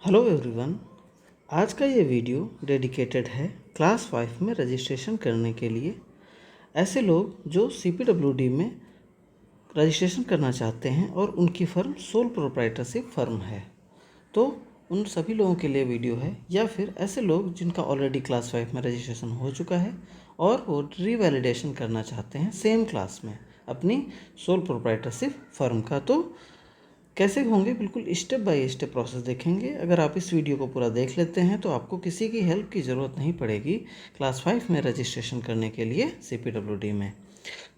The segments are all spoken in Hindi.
Hello everyone. आज का ये वीडियो डेडिकेटेड है क्लास 5 में रजिस्ट्रेशन करने के लिए। ऐसे लोग जो CPWD में रजिस्ट्रेशन करना चाहते हैं और उनकी फ़र्म सोल प्रोप्राइटरशिप फ़र्म है, तो उन सभी लोगों के लिए वीडियो है। या फिर ऐसे लोग जिनका ऑलरेडी क्लास 5 में रजिस्ट्रेशन हो चुका है और वो रीवैलिडेशन करना चाहते हैं सेम क्लास में अपनी सोल प्रोप्राइटरशिप फ़र्म का। तो कैसे होंगे, बिल्कुल स्टेप बाय स्टेप प्रोसेस देखेंगे। अगर आप इस वीडियो को पूरा देख लेते हैं तो आपको किसी की हेल्प की ज़रूरत नहीं पड़ेगी क्लास 5 में रजिस्ट्रेशन करने के लिए CPWD में।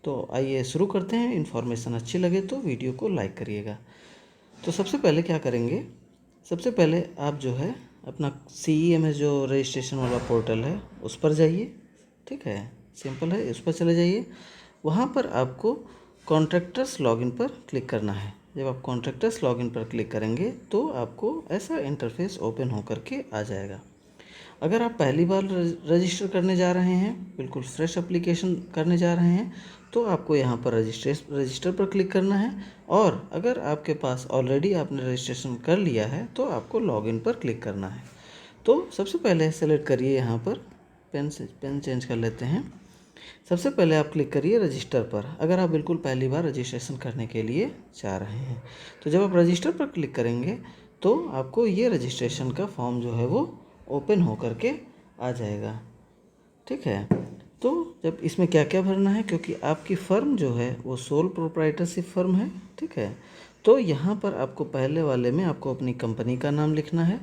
तो आइए शुरू करते हैं। इन्फॉर्मेशन अच्छी लगे तो वीडियो को लाइक करिएगा। तो सबसे पहले क्या करेंगे, सबसे पहले आप जो है अपना CEMS जो रजिस्ट्रेशन वाला पोर्टल है उस पर जाइए। ठीक है, सिंपल है, उस पर चले जाइए। वहाँ पर आपको कॉन्ट्रैक्टर्स लॉगिन पर क्लिक करना है। जब आप कॉन्ट्रैक्टर्स लॉगिन पर क्लिक करेंगे तो आपको ऐसा इंटरफेस ओपन होकर के आ जाएगा। अगर आप पहली बार रजिस्टर करने जा रहे हैं, बिल्कुल फ्रेश एप्लीकेशन करने जा रहे हैं, तो आपको यहाँ पर रजिस्टर पर क्लिक करना है। और अगर आपके पास ऑलरेडी आपने रजिस्ट्रेशन कर लिया है तो आपको लॉगिन पर क्लिक करना है। तो सबसे पहले सेलेक्ट करिए, यहाँ पर पेन चेंज कर लेते हैं। सबसे पहले आप क्लिक करिए रजिस्टर पर, अगर आप बिल्कुल पहली बार रजिस्ट्रेशन करने के लिए चाह रहे हैं। तो जब आप रजिस्टर पर क्लिक करेंगे तो आपको ये रजिस्ट्रेशन का फॉर्म जो है वो ओपन होकर के आ जाएगा। ठीक है, तो जब इसमें क्या क्या भरना है, क्योंकि आपकी फ़र्म जो है वो सोल प्रोप्राइटरशिप फ़र्म है। ठीक है, तो यहाँ पर आपको पहले वाले में आपको अपनी कंपनी का नाम लिखना है,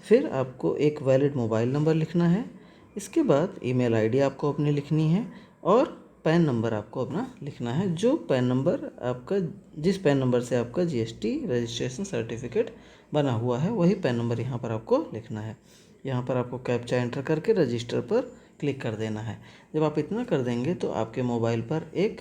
फिर आपको एक वैलिड मोबाइल नंबर लिखना है, इसके बाद ईमेल आईडी आपको अपनी लिखनी है और पैन नंबर आपको अपना लिखना है। जो पैन नंबर आपका, जिस पैन नंबर से आपका GST रजिस्ट्रेशन सर्टिफिकेट बना हुआ है, वही पैन नंबर यहाँ पर आपको लिखना है। यहाँ पर आपको कैप्चा एंटर करके रजिस्टर पर क्लिक कर देना है। जब आप इतना कर देंगे तो आपके मोबाइल पर एक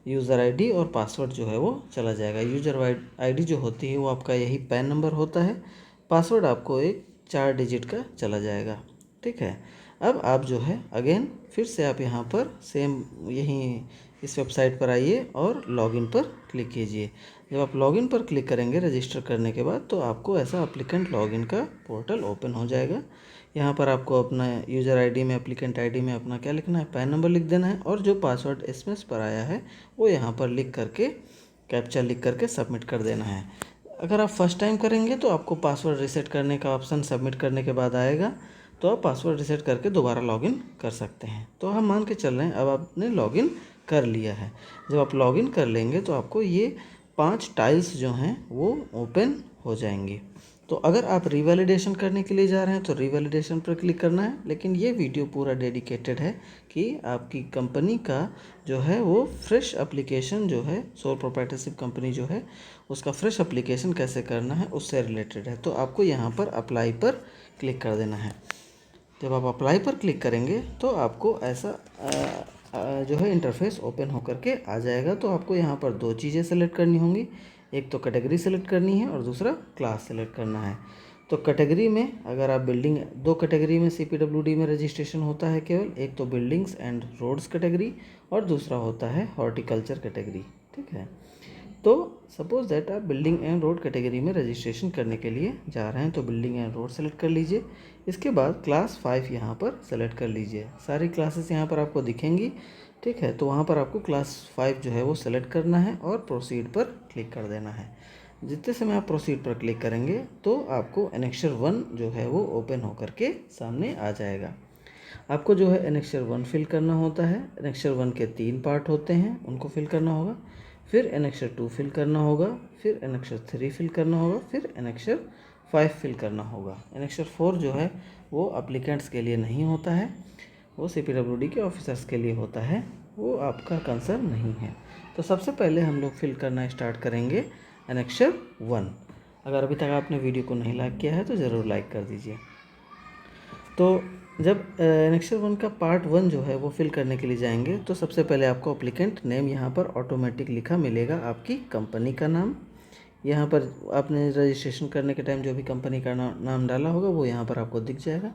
यूज़र आईडी और पासवर्ड जो है वो चला जाएगा। यूज़र आईडी जो होती है वो आपका यही पैन नंबर होता है, पासवर्ड आपको एक 4 डिजिट का चला जाएगा। ठीक है, अब आप जो है अगेन फिर से आप यहाँ पर सेम यहीं इस वेबसाइट पर आइए और लॉगिन पर क्लिक कीजिए। जब आप लॉगिन पर क्लिक करेंगे रजिस्टर करने के बाद तो आपको ऐसा एप्लीकेंट लॉगिन का पोर्टल ओपन हो जाएगा। यहाँ पर आपको अपना यूज़र आईडी में, एप्लीकेंट आईडी में अपना क्या लिखना है, पैन नंबर लिख देना है, और जो पासवर्ड SMS पर आया है वो यहाँ पर लिख करके, कैप्चा लिख करके सबमिट कर देना है। अगर आप फर्स्ट टाइम करेंगे तो आपको पासवर्ड रीसेट करने का ऑप्शन सबमिट करने के बाद आएगा, तो आप पासवर्ड रीसेट करके दोबारा लॉगिन कर सकते हैं। तो हम मान के चल रहे हैं अब आपने लॉगिन कर लिया है। जब आप लॉगिन कर लेंगे तो आपको ये 5 टाइल्स जो हैं वो ओपन हो जाएंगी। तो अगर आप रिवैलिडेशन करने के लिए जा रहे हैं तो रिवैलिडेशन पर क्लिक करना है, लेकिन ये वीडियो पूरा डेडिकेटेड है कि आपकी कंपनी का जो है वो फ्रेश एप्लीकेशन जो है, सोल प्रोप्राइटरशिप कंपनी जो है उसका फ्रेश एप्लीकेशन कैसे करना है उससे रिलेटेड है। तो आपको यहाँ पर अप्लाई पर क्लिक कर देना है। जब आप अप्लाई पर क्लिक करेंगे तो आपको ऐसा जो है इंटरफेस ओपन होकर के आ जाएगा। तो आपको यहाँ पर 2 चीज़ें सेलेक्ट करनी होंगी, एक तो कैटेगरी सेलेक्ट करनी है और दूसरा क्लास सेलेक्ट करना है। तो कैटेगरी में अगर आप बिल्डिंग, 2 कैटेगरी में CPWD में रजिस्ट्रेशन होता है केवल, एक तो बिल्डिंग्स एंड रोड्स कैटेगरी और दूसरा होता है हॉर्टिकल्चर कैटेगरी। ठीक है, तो सपोज़ दैट आप बिल्डिंग एंड रोड कैटेगरी में रजिस्ट्रेशन करने के लिए जा रहे हैं तो बिल्डिंग एंड रोड सेलेक्ट कर लीजिए। इसके बाद क्लास 5 यहाँ पर सेलेक्ट कर लीजिए। सारी क्लासेस यहाँ पर आपको दिखेंगी। ठीक है, तो वहाँ पर आपको क्लास 5 जो है वो सेलेक्ट करना है और प्रोसीड पर क्लिक कर देना है। जितने समय आप प्रोसीड पर क्लिक करेंगे तो आपको एनेक्सर 1 जो है वो ओपन होकर के सामने आ जाएगा। आपको जो है एनेक्सर 1 फिल करना होता है। एनेक्सर 1 के 3 पार्ट होते हैं, उनको फिल करना होगा। फिर एनेक्सर 2 फिल करना होगा, फिर एनेक्सर 3 फिल करना होगा, फिर एनेक्सर 5 फिल करना होगा। एनेक्सर 4 जो है वो अप्लीकेंट्स के लिए नहीं होता है, वो CPWD के ऑफिसर्स के लिए होता है, वो आपका कंसर्न नहीं है। तो सबसे पहले हम लोग फिल करना स्टार्ट करेंगे एनेक्सर 1। अगर अभी तक आपने वीडियो को नहीं लाइक किया है तो ज़रूर लाइक कर दीजिए। तो जब एनेक्सर 1 का पार्ट 1 जो है वो फिल करने के लिए जाएंगे तो सबसे पहले आपको अप्लीकेंट नेम यहाँ पर ऑटोमेटिक लिखा मिलेगा, आपकी कंपनी का नाम। यहाँ पर आपने रजिस्ट्रेशन करने के टाइम जो भी कंपनी का नाम डाला होगा वो यहाँ पर आपको दिख जाएगा।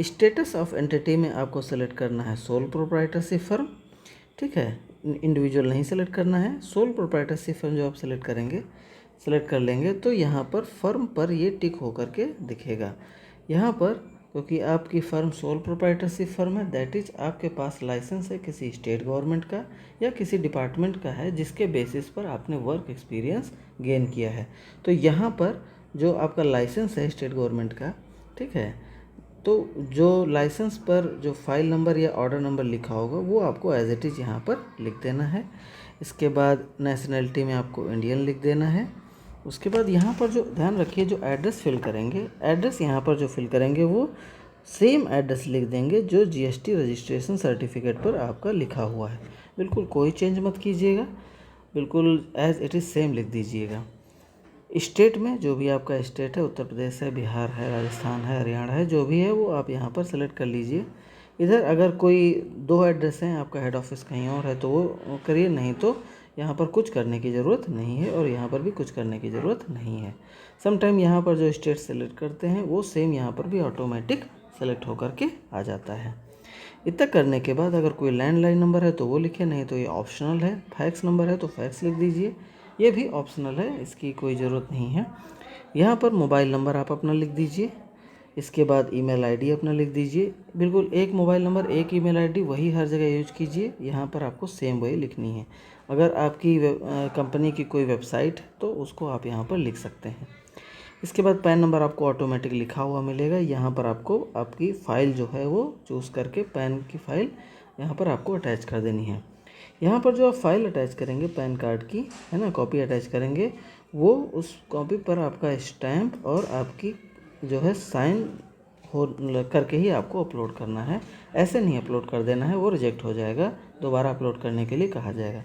स्टेटस ऑफ एंटिटी में आपको सेलेक्ट करना है सोल प्रोप्राइटरशिप फर्म। ठीक है, इंडिविजुअल नहीं सेलेक्ट करना है, सोल प्रोप्राइटरशिप फर्म जो आप सेलेक्ट करेंगे, सेलेक्ट कर लेंगे तो यहाँ पर फर्म पर ये टिक होकर के दिखेगा। यहाँ पर क्योंकि आपकी फ़र्म सोल प्रोप्राइटरशिप फर्म है, दैट इज़ आपके पास लाइसेंस है किसी स्टेट गवर्नमेंट का या किसी डिपार्टमेंट का है जिसके बेसिस पर आपने वर्क एक्सपीरियंस गेन किया है। तो यहाँ पर जो आपका लाइसेंस है स्टेट गवर्नमेंट का, ठीक है, तो जो लाइसेंस पर जो फाइल नंबर या ऑर्डर नंबर लिखा होगा वो आपको एज इट इज़ यहाँ पर लिख देना है। इसके बाद नेशनैलिटी में आपको इंडियन लिख देना है। उसके बाद यहाँ पर जो ध्यान रखिए, जो एड्रेस फिल करेंगे, एड्रेस यहाँ पर जो फिल करेंगे वो सेम एड्रेस लिख देंगे जो जीएसटी रजिस्ट्रेशन सर्टिफिकेट पर आपका लिखा हुआ है। बिल्कुल कोई चेंज मत कीजिएगा, बिल्कुल एज इट इज़ सेम लिख दीजिएगा। स्टेट में जो भी आपका स्टेट है, उत्तर प्रदेश है, बिहार है, राजस्थान है, हरियाणा है, जो भी है वो आप यहाँ पर सेलेक्ट कर लीजिए। इधर अगर कोई 2 एड्रेस हैं, आपका हेड ऑफिस कहीं और है तो वो करिए, नहीं तो यहाँ पर कुछ करने की ज़रूरत नहीं है और यहाँ पर भी कुछ करने की ज़रूरत नहीं है। समटाइम यहाँ पर जो स्टेट सेलेक्ट करते हैं वो सेम यहाँ पर भी ऑटोमेटिक सेलेक्ट होकर के आ जाता है। इतना करने के बाद अगर कोई लैंडलाइन नंबर है तो वो लिखे, नहीं तो ये ऑप्शनल है। फैक्स नंबर है तो फैक्स लिख दीजिए, ये भी ऑप्शनल है, इसकी कोई ज़रूरत नहीं है। यहाँ पर मोबाइल नंबर आप अपना लिख दीजिए। इसके बाद ईमेल आईडी अपना लिख दीजिए। बिल्कुल एक मोबाइल नंबर एक ईमेल आईडी वही हर जगह यूज कीजिए, यहाँ पर आपको सेम वही लिखनी है। अगर आपकी कंपनी की कोई वेबसाइट है तो उसको आप यहाँ पर लिख सकते हैं। इसके बाद पैन नंबर आपको ऑटोमेटिक लिखा हुआ मिलेगा। यहाँ पर आपको आपकी फ़ाइल जो है वो चूज़ करके पैन की फ़ाइल यहाँ पर आपको अटैच कर देनी है। यहाँ पर जो आप फाइल अटैच करेंगे पैन कार्ड की, है ना, कॉपी अटैच करेंगे, वो उस कॉपी पर आपका स्टैम्प और आपकी जो है साइन हो करके ही आपको अपलोड करना है। ऐसे नहीं अपलोड कर देना है, वो रिजेक्ट हो जाएगा, दोबारा अपलोड करने के लिए कहा जाएगा।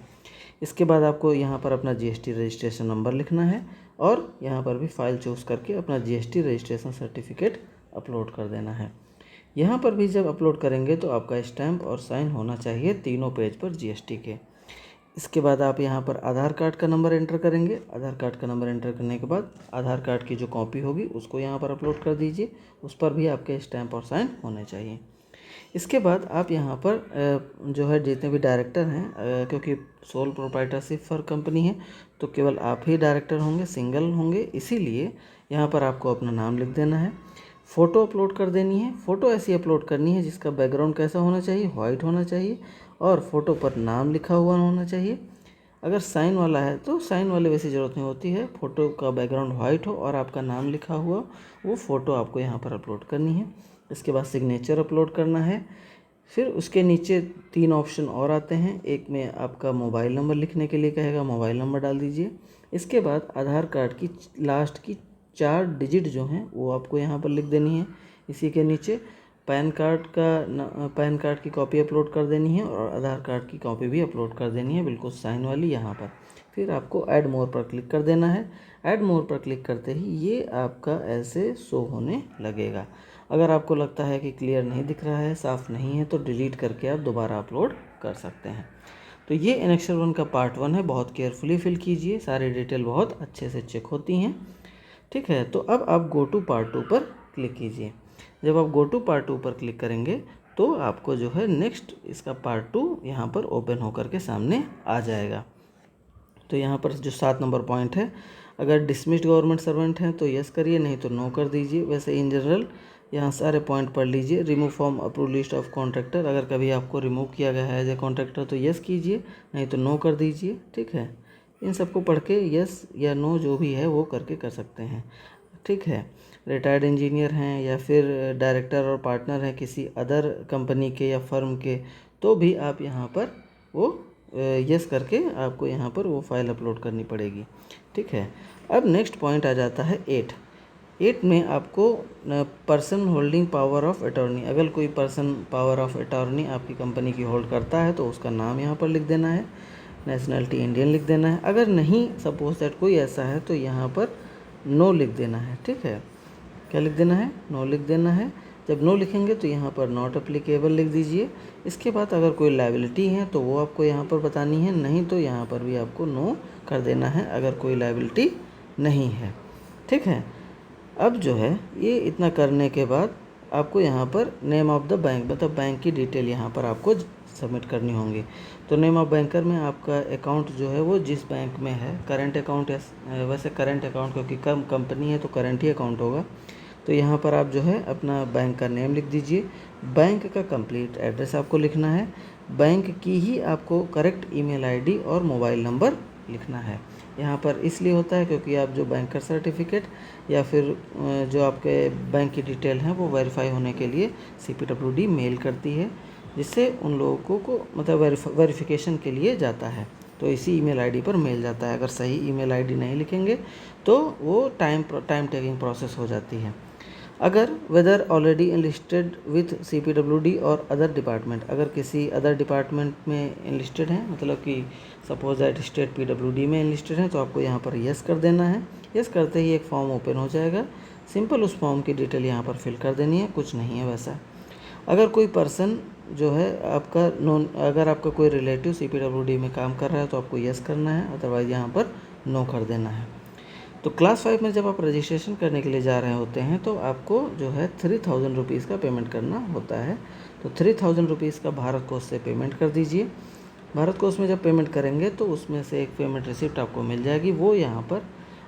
इसके बाद आपको यहाँ पर अपना जीएसटी रजिस्ट्रेशन नंबर लिखना है और यहाँ पर भी फाइल चूज़ करके अपना जीएसटी रजिस्ट्रेशन सर्टिफिकेट अपलोड कर देना है। यहाँ पर भी जब अपलोड करेंगे तो आपका स्टैम्प और साइन होना चाहिए तीनों पेज पर जीएसटी के। इसके बाद आप यहाँ पर आधार कार्ड का नंबर एंटर करेंगे। आधार कार्ड का नंबर एंटर करने के बाद आधार कार्ड की जो कॉपी होगी उसको यहाँ पर अपलोड कर दीजिए, उस पर भी आपके स्टैम्प और साइन होने चाहिए। इसके बाद आप यहाँ पर जो है जितने भी डायरेक्टर हैं, क्योंकि सोल प्रोप्राइटरशिप फॉर कंपनी है तो केवल आप ही डायरेक्टर होंगे, सिंगल होंगे, इसीलिए यहाँ पर आपको अपना नाम लिख देना है। फ़ोटो अपलोड कर देनी है। फ़ोटो ऐसी अपलोड करनी है जिसका बैकग्राउंड कैसा होना चाहिए, वाइट होना चाहिए और फ़ोटो पर नाम लिखा हुआ होना चाहिए। अगर साइन वाला है तो साइन वाले वैसी ज़रूरत नहीं होती है, फ़ोटो का बैकग्राउंड वाइट हो और आपका नाम लिखा हुआ, वो फ़ोटो आपको यहाँ पर अपलोड करनी है। इसके बाद सिग्नेचर अपलोड करना है। फिर उसके नीचे 3 ऑप्शन और आते हैं। एक में आपका मोबाइल नंबर लिखने के लिए कहेगा, मोबाइल नंबर डाल दीजिए। इसके बाद आधार कार्ड की लास्ट की 4 डिजिट जो हैं वो आपको यहाँ पर लिख देनी है। इसी के नीचे पैन कार्ड की कॉपी अपलोड कर देनी है और आधार कार्ड की कॉपी भी अपलोड कर देनी है, बिल्कुल साइन वाली यहाँ पर। फिर आपको ऐड मोर पर क्लिक कर देना है। ऐड मोर पर क्लिक करते ही ये आपका ऐसे शो होने लगेगा। अगर आपको लगता है कि क्लियर नहीं दिख रहा है, साफ़ नहीं है, तो डिलीट करके आप दोबारा अपलोड कर सकते हैं। तो ये एनेक्सर 1 का पार्ट 1 है, बहुत केयरफुली फिल कीजिए, सारी डिटेल बहुत अच्छे से चेक होती हैं, ठीक है। तो अब आप गो टू पार्ट 2 पर क्लिक कीजिए। जब आप गो टू पार्ट 2 पर क्लिक करेंगे तो आपको जो है नेक्स्ट इसका पार्ट 2 यहाँ पर ओपन होकर के सामने आ जाएगा। तो यहाँ पर जो 7 नंबर पॉइंट है, अगर डिसमिस्ड गवर्नमेंट सर्वेंट हैं तो यस करिए, नहीं तो नो कर दीजिए। वैसे इन जनरल यहाँ सारे पॉइंट पढ़ लीजिए। Remove from approve list of contractor, अगर कभी आपको रिमूव किया गया है एज ए कॉन्ट्रैक्टर तो यस कीजिए, नहीं तो नो कर दीजिए, ठीक है। इन सबको पढ़ के यस या नो जो भी है वो करके कर सकते हैं, ठीक है। रिटायर्ड इंजीनियर हैं या फिर डायरेक्टर और पार्टनर हैं किसी अदर कंपनी के या फर्म के, तो भी आप यहाँ पर वो यस करके आपको यहाँ पर वो फाइल अपलोड करनी पड़ेगी, ठीक है। अब नेक्स्ट पॉइंट आ जाता है 8 में आपको person holding power of attorney, अगर कोई पर्सन पावर ऑफ अटॉर्नी आपकी कंपनी की होल्ड करता है तो उसका नाम यहाँ पर लिख देना है। नेशनैलिटी इंडियन लिख देना है। अगर नहीं सपोज दैट कोई ऐसा है तो यहाँ पर नो लिख देना है, ठीक है। क्या लिख देना है? नो लिख देना है। जब नो लिखेंगे तो यहाँ पर नॉट एप्लीकेबल लिख दीजिए। इसके बाद अगर कोई लायबिलिटी है तो वो आपको यहाँ पर बतानी है, नहीं तो यहाँ पर भी आपको नो कर देना है अगर कोई लायबिलिटी नहीं है, ठीक है। अब जो है ये इतना करने के बाद आपको यहाँ पर नेम ऑफ द बैंक मतलब बैंक की डिटेल यहाँ पर आपको सबमिट करनी होंगी। तो नेम ऑफ बैंकर में आपका अकाउंट जो है वो जिस बैंक में है, करंट अकाउंट है, वैसे करंट अकाउंट क्योंकि कम कंपनी है तो करंट ही अकाउंट होगा। तो यहाँ पर आप जो है अपना बैंक का नेम लिख दीजिए, बैंक का कंप्लीट एड्रेस आपको लिखना है, बैंक की ही आपको करेक्ट ईमेल आईडी और मोबाइल नंबर लिखना है। यहाँ पर इसलिए होता है क्योंकि आप जो बैंकर सर्टिफिकेट या फिर जो आपके बैंक की डिटेल हैं वो वेरीफाई होने के लिए CPWD मेल करती है, जिससे उन लोगों को मतलब वेरिफिकेशन के लिए जाता है। तो इसी ईमेल आईडी पर मेल जाता है। अगर सही ईमेल आईडी नहीं लिखेंगे तो वो टाइम टेकिंग प्रोसेस हो जाती है। अगर whether already enlisted with CPWD और अदर डिपार्टमेंट, अगर किसी अदर डिपार्टमेंट में इनलिस्टेड हैं, मतलब कि सपोज दैट स्टेट PWD में इनलिस्टेड हैं, तो आपको यहाँ पर यस कर देना है। यस करते ही एक फॉर्म ओपन हो जाएगा, सिंपल उस फॉर्म की डिटेल यहाँ पर फिल कर देनी है, कुछ नहीं है वैसा। अगर कोई पर्सन जो है आपका अगर आपका कोई रिलेटिव CPWD में काम कर रहा है तो आपको यस करना है, अदरवाइज़ यहाँ पर नो कर देना है। तो क्लास 5 में जब आप रजिस्ट्रेशन करने के लिए जा रहे होते हैं तो आपको जो है 3000 रुपीज़ का पेमेंट करना होता है। तो 3000 रुपीज़ का भारत कोष से पेमेंट कर दीजिए। भारत कोष में जब पेमेंट करेंगे तो उसमें से एक पेमेंट रिसिप्ट आपको मिल जाएगी, वो यहाँ पर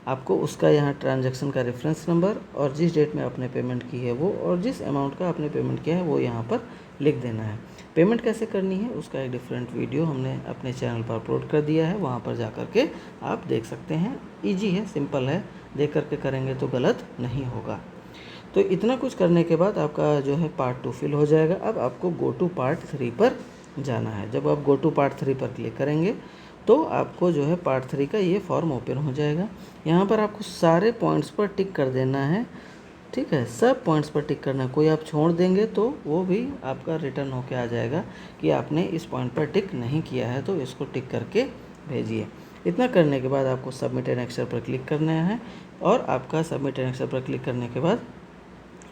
आपको उसका यहाँ ट्रांजैक्शन का रेफरेंस नंबर और जिस डेट में आपने पेमेंट की है वो और जिस अमाउंट का आपने पेमेंट किया है वो यहाँ पर लिख देना है। पेमेंट कैसे करनी है उसका एक डिफरेंट वीडियो हमने अपने चैनल पर अपलोड कर दिया है, वहाँ पर जा कर के आप देख सकते हैं। ईजी है, सिंपल है, देख करके करेंगे तो गलत नहीं होगा। तो इतना कुछ करने के बाद आपका जो है पार्ट 2 फिल हो जाएगा। अब आपको गो टू पार्ट 3 पर जाना है। जब आप गो टू पार्ट 3 पर क्लिक करेंगे तो आपको जो है पार्ट 3 का ये फॉर्म ओपन हो जाएगा। यहाँ पर आपको सारे पॉइंट्स पर टिक कर देना है, ठीक है, सब पॉइंट्स पर टिक करना है। कोई आप छोड़ देंगे तो वो भी आपका रिटर्न होके आ जाएगा कि आपने इस पॉइंट पर टिक नहीं किया है, तो इसको टिक करके भेजिए। इतना करने के बाद आपको सबमिट एनेक्सर पर क्लिक करना है और आपका सबमिट एनेक्सर पर क्लिक करने के बाद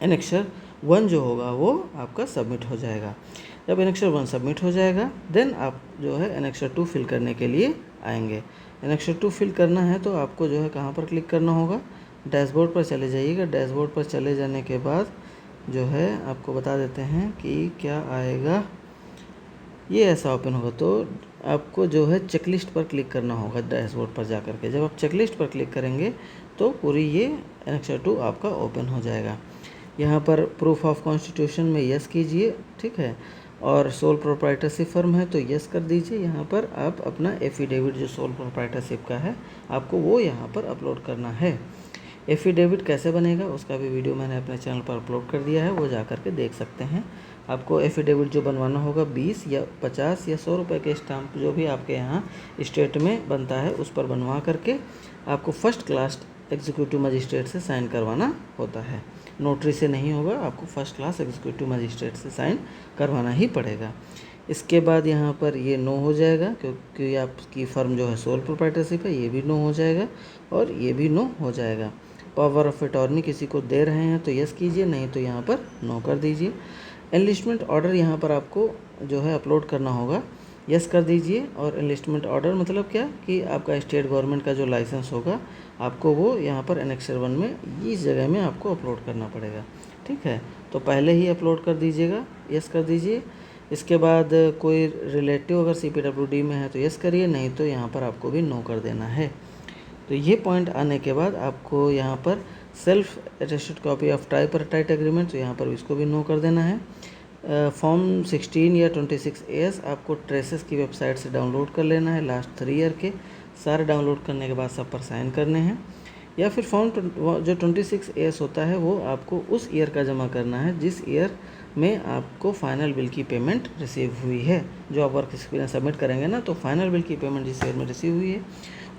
एनेक्सर 1 जो होगा वो आपका सबमिट हो जाएगा। जब एनेक्सर 1 सबमिट हो जाएगा देन आप जो है एनेक्सर 2 फिल करने के लिए आएंगे। एनेक्सर 2 फिल करना है तो आपको जो है कहाँ पर क्लिक करना होगा, डैशबोर्ड पर चले जाइएगा। डैशबोर्ड पर चले जाने के बाद जो है आपको बता देते हैं कि क्या आएगा, ये ऐसा ओपन होगा। तो आपको जो है चेकलिस्ट पर क्लिक करना होगा डैशबोर्ड पर जा कर के। जब आप चेकलिस्ट पर क्लिक करेंगे तो पूरी ये एनेक्सर 2 आपका ओपन हो जाएगा। यहाँ पर प्रूफ ऑफ कॉन्स्टिट्यूशन में यस कीजिए, ठीक है, और सोल प्रोप्राइटरशिप फर्म है तो यस कर दीजिए। यहाँ पर आप अपना एफिडेविट जो सोल प्रोप्राइटरशिप का है आपको वो यहाँ पर अपलोड करना है। एफिडेविट कैसे बनेगा उसका भी वीडियो मैंने अपने चैनल पर अपलोड कर दिया है, वो जा कर के देख सकते हैं। आपको एफिडेविट जो बनवाना होगा 20 या 50 या 100 रुपये के स्टाम्प जो भी आपके यहाँ स्टेट में बनता है उस पर बनवा करके आपको फर्स्ट क्लास एग्जीक्यूटिव मजिस्ट्रेट से साइन करवाना होता है। नोटरी से नहीं होगा, आपको फर्स्ट क्लास एग्जीक्यूटिव मजिस्ट्रेट से साइन करवाना ही पड़ेगा। इसके बाद यहाँ पर ये नो हो जाएगा क्योंकि आपकी फ़र्म जो है सोल प्रोप्राइटरशिप है, ये भी नो हो जाएगा और ये भी नो हो जाएगा। पावर ऑफ अटॉर्नी किसी को दे रहे हैं तो यस कीजिए, नहीं तो यहाँ पर नो कर दीजिए। एनलिस्टमेंट ऑर्डर यहाँ पर आपको जो है अपलोड करना होगा, यस कर दीजिए। और एनलिस्टमेंट ऑर्डर मतलब क्या कि आपका स्टेट गवर्नमेंट का जो लाइसेंस होगा आपको वो यहाँ पर एनेक्सर 1 में इस जगह में आपको अपलोड करना पड़ेगा, ठीक है। तो पहले ही अपलोड कर दीजिएगा, यस कर दीजिए। इसके बाद कोई रिलेटिव अगर CPWD में है तो यस करिए, नहीं तो यहाँ पर आपको भी नो कर देना है। तो ये पॉइंट आने के बाद आपको यहाँ पर self attested copy of tripartite agreement, तो यहाँ पर इसको भी नो कर देना है। फॉर्म 16 या 26AS आपको ट्रेसेस की वेबसाइट से डाउनलोड कर लेना है, लास्ट 3 ईयर के सारे डाउनलोड करने के बाद सब पर साइन करने हैं। या फिर फॉर्म जो 26AS होता है वो आपको उस ईयर का जमा करना है जिस ईयर में आपको फाइनल बिल की पेमेंट रिसीव हुई है। जो आप वर्क एक्सपीरियंस सबमिट करेंगे ना तो फाइनल बिल की पेमेंट जिस ईयर में रिसीव हुई है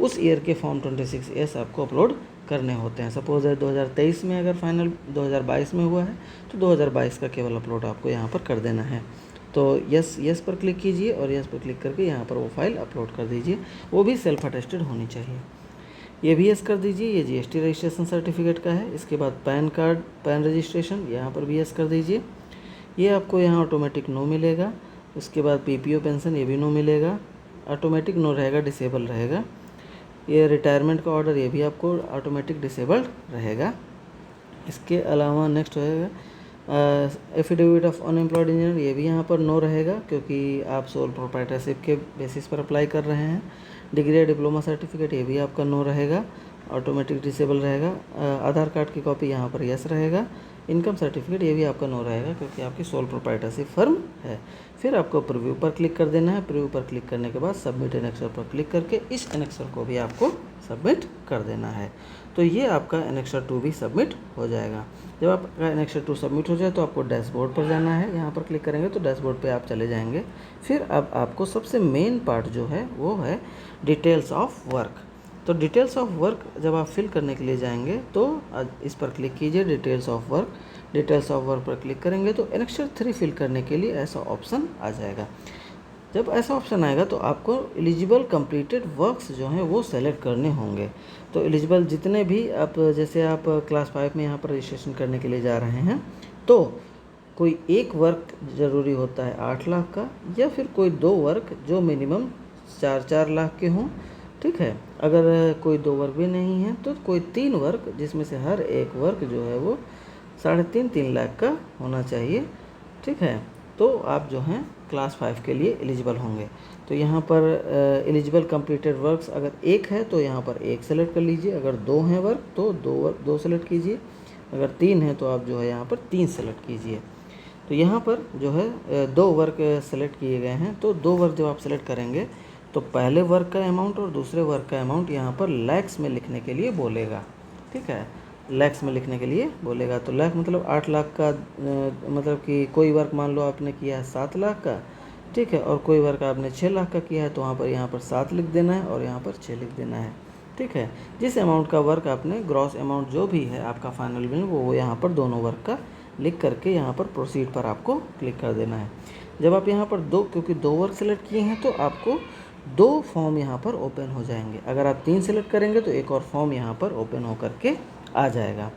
उस ईयर के फॉर्म 26AS आपको अपलोड करने होते हैं। सपोज 2023 में अगर फाइनल 2022 में हुआ है तो 2022 का केवल अपलोड आपको यहाँ पर कर देना है। तो यस पर क्लिक कीजिए और यस पर क्लिक करके यहाँ पर वो फाइल अपलोड कर दीजिए, वो भी सेल्फ अटेस्टेड होनी चाहिए। ये भी यस कर दीजिए, ये GST रजिस्ट्रेशन सर्टिफिकेट का है। इसके बाद पैन कार्ड, पैन रजिस्ट्रेशन, यहाँ पर भी यस कर दीजिए। ये आपको यहाँ ऑटोमेटिक नो मिलेगा। उसके बाद PPO पेंशन, ये भी नो मिलेगा, ऑटोमेटिक नो रहेगा, डिसेबल रहेगा। ये रिटायरमेंट का ऑर्डर, ये भी आपको ऑटोमेटिक डिसेबल्ड रहेगा। इसके अलावा नेक्स्ट होएगा एफिडेविट ऑफ अनएम्प्लॉयड इंजीनियर ये भी यहाँ पर नो रहेगा, क्योंकि आप सोल प्रोप्राइटरशिप के बेसिस पर अप्लाई कर रहे हैं। डिग्री या डिप्लोमा सर्टिफिकेट ये भी आपका नो रहेगा, ऑटोमेटिक डिसेबल रहेगा। आधार कार्ड की कॉपी यहाँ पर यस रहेगा। इनकम सर्टिफिकेट ये भी आपका नो रहेगा, क्योंकि आपकी सोल प्रोप्राइटरशिप फर्म है। फिर आपको प्रीव्यू पर क्लिक कर देना है। प्रीव्यू पर क्लिक करने के बाद सबमिट एनेक्सर पर क्लिक करके इस एनेक्सर को भी आपको सबमिट कर देना है। तो ये आपका एनेक्सर 2 भी सबमिट हो जाएगा। जब आपका एनेक्सर 2 सबमिट हो जाए तो आपको डैशबोर्ड पर जाना है। यहाँ पर क्लिक करेंगे तो डैशबोर्ड पे आप चले जाएंगे। फिर अब आपको सबसे मेन पार्ट जो है वो है डिटेल्स ऑफ वर्क। तो डिटेल्स ऑफ वर्क जब आप फिल करने के लिए जाएंगे तो इस पर क्लिक कीजिए, details of work. Details of work पर क्लिक करेंगे तो एनेक्सर 3 फिल करने के लिए ऐसा ऑप्शन आ जाएगा। जब ऐसा ऑप्शन आएगा तो आपको एलिजिबल कंप्लीटेड वर्क्स जो हैं वो सेलेक्ट करने होंगे। तो एलिजिबल जितने भी आप, जैसे आप क्लास 5 में यहाँ पर रजिस्ट्रेशन करने के लिए जा रहे हैं तो कोई एक वर्क ज़रूरी होता है 8 लाख का, या फिर कोई 2 वर्क जो मिनिमम 4-4 लाख के हों। ठीक है, अगर कोई 2 वर्क भी नहीं है तो कोई 3 वर्क, जिसमें से हर एक वर्क जो है वो 3.5-3 लाख का होना चाहिए। ठीक है, तो आप जो हैं क्लास 5 के लिए एलिजिबल होंगे। तो यहाँ पर एलिजिबल कंप्लीटेड वर्क्स अगर एक है तो यहाँ पर एक सेलेक्ट कर लीजिए, अगर 2 हैं वर्क तो 2 सेलेक्ट कीजिए, अगर 3 है तो आप जो है यहाँ पर 3 सेलेक्ट कीजिए। तो यहाँ पर जो है 2 वर्क सेलेक्ट किए गए हैं। तो 2 वर्क जब आप सेलेक्ट करेंगे तो पहले वर्क का अमाउंट और दूसरे वर्क का अमाउंट यहाँ पर लैक्स में लिखने के लिए बोलेगा। ठीक है, लैक्स में लिखने के लिए बोलेगा। तो लाख मतलब 8 लाख का, मतलब कि कोई वर्क मान लो आपने किया है 7 लाख का, ठीक है, और कोई वर्क आपने 6 लाख का किया है तो वहाँ पर यहाँ पर 7 लिख देना है और यहाँ पर 6 लिख देना है। ठीक है, जिस अमाउंट का वर्क आपने, ग्रॉस अमाउंट जो भी है आपका फाइनल बिल, वो यहाँ पर दोनों वर्क का लिख करके यहाँ पर प्रोसीड पर आपको क्लिक कर देना है। जब आप यहाँ पर क्योंकि 2 वर्क सेलेक्ट किए हैं तो आपको 2 फॉर्म यहाँ पर ओपन हो जाएंगे। अगर आप 3 सेलेक्ट करेंगे तो एक और फॉर्म यहाँ पर ओपन हो करके आ जाएगा।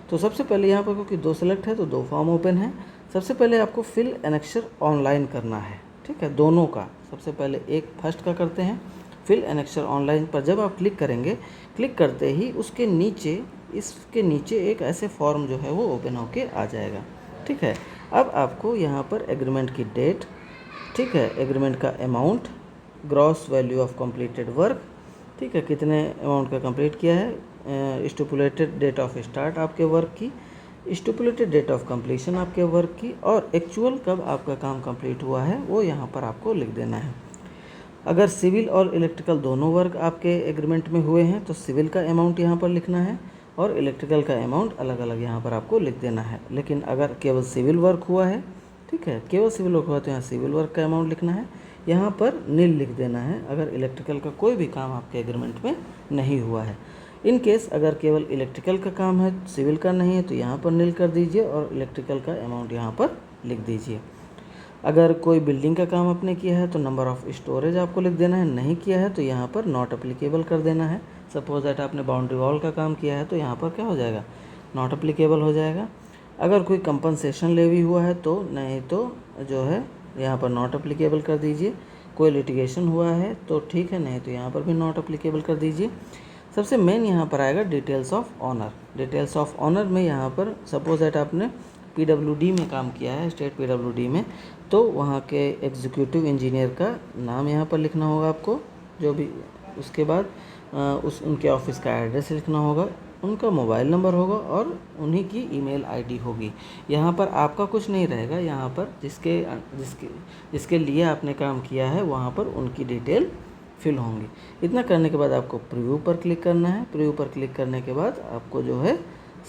तो सबसे पहले यहाँ पर क्योंकि 2 सेलेक्ट है तो 2 फॉर्म ओपन है। सबसे पहले आपको फिल एनेक्सर ऑनलाइन करना है। ठीक है, दोनों का सबसे पहले एक फर्स्ट का करते हैं, फिल एनेक्सर ऑनलाइन पर जब आप क्लिक करेंगे, क्लिक करते ही उसके नीचे, इसके नीचे एक ऐसे फॉर्म जो है वो ओपन होके आ जाएगा। ठीक है, अब आपको यहाँ पर एग्रीमेंट की डेट, ठीक है, एग्रीमेंट का amount, gross value of completed work, ठीक है, कितने अमाउंट का कंप्लीट किया है, स्टिपुलेटेड डेट ऑफ स्टार्ट आपके वर्क की, स्टिपुलेटेड डेट ऑफ कंप्लीशन आपके वर्क की, और एक्चुअल कब आपका काम कंप्लीट हुआ है वो यहाँ पर आपको लिख देना है। अगर सिविल और इलेक्ट्रिकल दोनों वर्क आपके एग्रीमेंट में हुए हैं तो सिविल का अमाउंट यहाँ पर लिखना है और इलेक्ट्रिकल का अमाउंट अलग अलग यहाँ पर आपको लिख देना है। लेकिन अगर केवल सिविल वर्क हुआ है, ठीक है, केवल सिविल वर्क हुआ तो यहाँ सिविल वर्क का अमाउंट लिखना है, यहाँ पर नील लिख देना है अगर इलेक्ट्रिकल का कोई भी काम आपके एग्रीमेंट में नहीं हुआ है। इन केस अगर केवल इलेक्ट्रिकल का काम है, सिविल का नहीं है, तो यहाँ पर नील कर दीजिए और इलेक्ट्रिकल का अमाउंट यहाँ पर लिख दीजिए। अगर कोई बिल्डिंग का काम आपने किया है तो नंबर ऑफ़ स्टोरेज आपको लिख देना है, नहीं किया है तो यहाँ पर नॉट अप्लीकेबल कर देना है। सपोज दैट आपने बाउंड्री वॉल का काम किया है तो यहाँ पर क्या हो जाएगा, नॉट अप्लीकेबल हो जाएगा। अगर कोई कंपनसेशन लेवी हुआ है तो नहीं, तो जो है यहाँ पर नॉट अप्लीकेबल कर दीजिए। कोई लिटिगेशन हुआ है तो ठीक है, नहीं तो यहाँ पर भी नॉट अप्लीकेबल कर दीजिए। सबसे मेन यहाँ पर आएगा details of owner. Details of owner में यहाँ पर सपोज दैट आपने PWD में काम किया है, स्टेट PWD में, तो वहाँ के एग्जीक्यूटिव इंजीनियर का नाम यहाँ पर लिखना होगा आपको, जो भी, उसके बाद उनके ऑफिस का एड्रेस लिखना होगा, उनका मोबाइल नंबर होगा और उन्हीं की ईमेल आईडी होगी। यहाँ पर आपका कुछ नहीं रहेगा, यहाँ पर जिसके लिए आपने काम किया है वहाँ पर उनकी डिटेल फिल होंगी। इतना करने के बाद आपको प्रीव्यू पर क्लिक करना है। प्रीव्यू पर क्लिक करने के बाद आपको जो है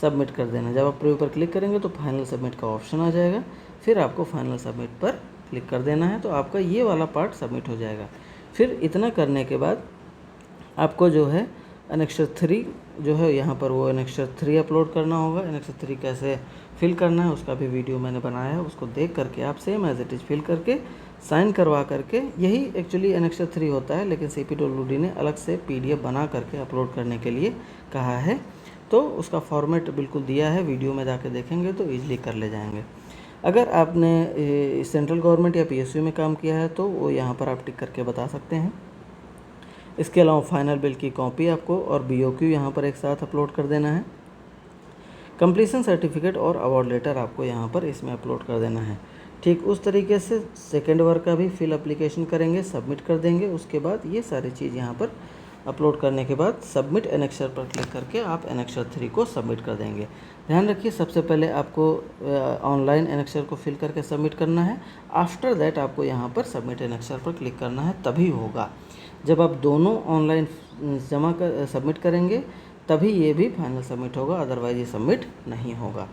सबमिट कर देना है। जब आप प्रीव्यू पर क्लिक करेंगे तो फाइनल सबमिट का ऑप्शन आ जाएगा, फिर आपको फाइनल सबमिट पर क्लिक कर देना है, तो आपका ये वाला पार्ट सबमिट हो जाएगा। फिर इतना करने के बाद आपको जो है एनेक्सर 3 जो है यहाँ पर वो एनेक्सर 3 अपलोड करना होगा। एनेक्सर 3 कैसे फिल करना है उसका भी वीडियो मैंने बनाया है, उसको देख करके आप same as it is fill करके साइन करवा करके, यही एक्चुअली एनेक्सर 3 होता है, लेकिन CPWD ने अलग से PDF बना करके अपलोड करने के लिए कहा है, तो उसका फॉर्मेट बिल्कुल दिया है, वीडियो में जाकर देखेंगे तो ईजिली कर ले जाएंगे। अगर आपने सेंट्रल गवर्नमेंट या PSU में काम किया है तो वो यहाँ पर आप टिक करके बता सकते हैं। इसके अलावा फाइनल बिल की कॉपी आपको और BOQ यहाँ पर एक साथ अपलोड कर देना है। कंप्लीशन सर्टिफिकेट और अवार्ड लेटर आपको यहाँ पर इसमें अपलोड कर देना है। ठीक उस तरीके से सेकेंड वर्क का भी फिल एप्लीकेशन करेंगे, सबमिट कर देंगे। उसके बाद ये सारी चीज़ यहाँ पर अपलोड करने के बाद सबमिट एनेक्सर पर क्लिक करके आप एनेक्सर 3 को सबमिट कर देंगे। ध्यान रखिए, सबसे पहले आपको ऑनलाइन एनेक्सर को फिल करके सबमिट करना है। आफ्टर दैट आपको यहाँ पर सबमिट एनेक्सर पर क्लिक करना है, तभी होगा। जब आप दोनों ऑनलाइन सबमिट करेंगे तभी ये भी फाइनल सबमिट होगा, अदरवाइज ये सबमिट नहीं होगा।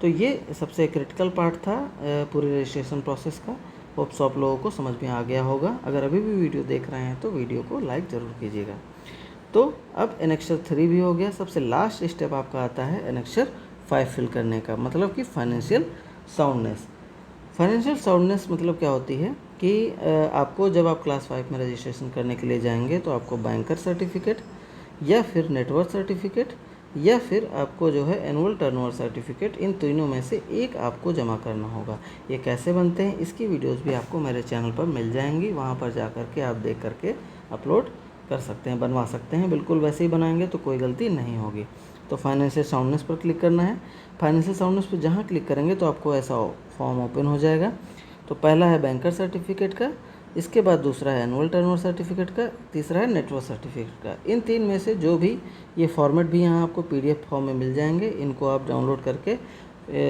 तो ये सबसे क्रिटिकल पार्ट था पूरे रजिस्ट्रेशन प्रोसेस का। होप्स आप लोगों को समझ में आ गया होगा। अगर अभी भी वीडियो देख रहे हैं तो वीडियो को लाइक ज़रूर कीजिएगा। तो अब एनेक्सर 3 भी हो गया। सबसे लास्ट स्टेप आपका आता है एनेक्सर 5 फिल करने का, मतलब कि फाइनेंशियल साउंडनेस। फाइनेंशियल साउंडनेस मतलब क्या होती है कि आपको जब आप क्लास 5 में रजिस्ट्रेशन करने के लिए जाएंगे तो आपको बैंकर सर्टिफिकेट या फिर नेटवर्क सर्टिफिकेट या फिर आपको जो है एनुअल टर्नओवर सर्टिफिकेट, इन तीनों में से एक आपको जमा करना होगा। ये कैसे बनते हैं इसकी वीडियोस भी आपको मेरे चैनल पर मिल जाएंगी, वहाँ पर जा कर के आप देख करके अपलोड कर सकते हैं, बनवा सकते हैं। बिल्कुल वैसे ही बनाएंगे तो कोई गलती नहीं होगी। तो फाइनेंशियल साउंडनेस पर क्लिक करना है। फाइनेंशियल साउंडनेस पर जहाँ क्लिक करेंगे तो आपको ऐसा फॉर्म ओपन हो जाएगा। तो पहला है बैंकर सर्टिफिकेट का, इसके बाद दूसरा है एनुअल टर्नओवर सर्टिफिकेट का, तीसरा है नेटवर्क सर्टिफिकेट का। इन 3 में से जो भी, ये फॉर्मेट भी यहाँ आपको PDF फॉर्म में मिल जाएंगे, इनको आप डाउनलोड करके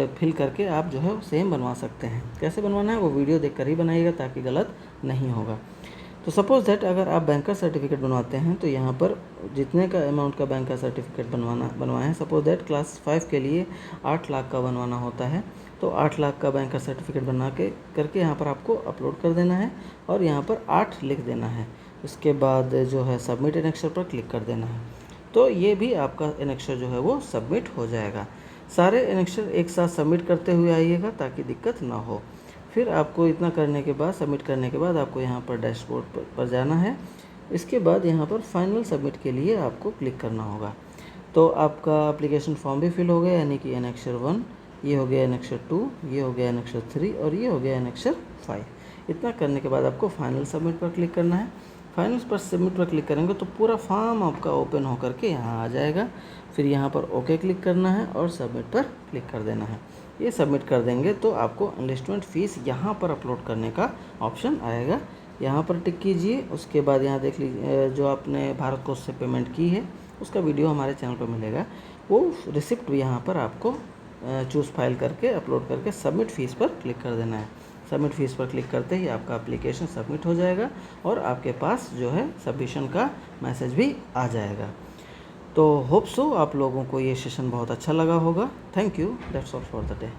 फिल करके आप जो है सेम बनवा सकते हैं। कैसे बनवाना है वो वीडियो देखकर ही बनाइएगा ताकि गलत नहीं होगा। तो सपोज़ दैट अगर आप बैंकर सर्टिफिकेट बनवाते हैं तो यहाँ पर जितने का अमाउंट का बैंकर सर्टिफिकेट बनवाए हैं, सपोज दैट क्लास 5 के लिए 8 लाख का बनवाना होता है, तो 8 लाख का बैंकर सर्टिफिकेट बना के करके यहाँ पर आपको अपलोड कर देना है और यहाँ पर 8 लिख देना है। उसके बाद जो है सबमिट एनेक्सर पर क्लिक कर देना है। तो ये भी आपका एनेक्सर जो है वो सबमिट हो जाएगा। सारे एनेक्सर एक साथ सबमिट करते हुए आइएगा ताकि दिक्कत ना हो। फिर आपको इतना करने के बाद, सबमिट करने के बाद आपको यहाँ पर डैशबोर्ड पर जाना है। इसके बाद यहाँ पर फाइनल सबमिट के लिए आपको क्लिक करना होगा। तो आपका एप्लीकेशन फॉर्म भी फिल हो गया, यानी कि एनेक्सर 1, ये हो गया एनेक्सर 2, ये हो गया एनेक्सर 3 और ये हो गया एनेक्सर 5। इतना करने के बाद आपको फाइनल सबमिट पर क्लिक करना है। फाइनल पर सबमिट पर क्लिक करेंगे तो पूरा फॉर्म आपका ओपन होकर के यहाँ आ जाएगा। फिर यहाँ पर ओके क्लिक करना है और सबमिट पर क्लिक कर देना है। ये सबमिट कर देंगे तो आपको एनलिस्टमेंट फ़ीस यहाँ पर अपलोड करने का ऑप्शन आएगा, यहाँ पर टिक कीजिए। उसके बाद यहाँ देख लीजिए जो आपने भारत कोष से पेमेंट की है उसका वीडियो हमारे चैनल पर मिलेगा, वो रिसिप्ट भी यहाँ पर आपको चूज़ फाइल करके अपलोड करके सबमिट फ़ीस पर क्लिक कर देना है। सबमिट फ़ीस पर क्लिक करते ही आपका एप्लीकेशन सबमिट हो जाएगा और आपके पास जो है सबमिशन का मैसेज भी आ जाएगा। तो होप सो आप लोगों को ये सेशन बहुत अच्छा लगा होगा। Thank you, that's all for the day.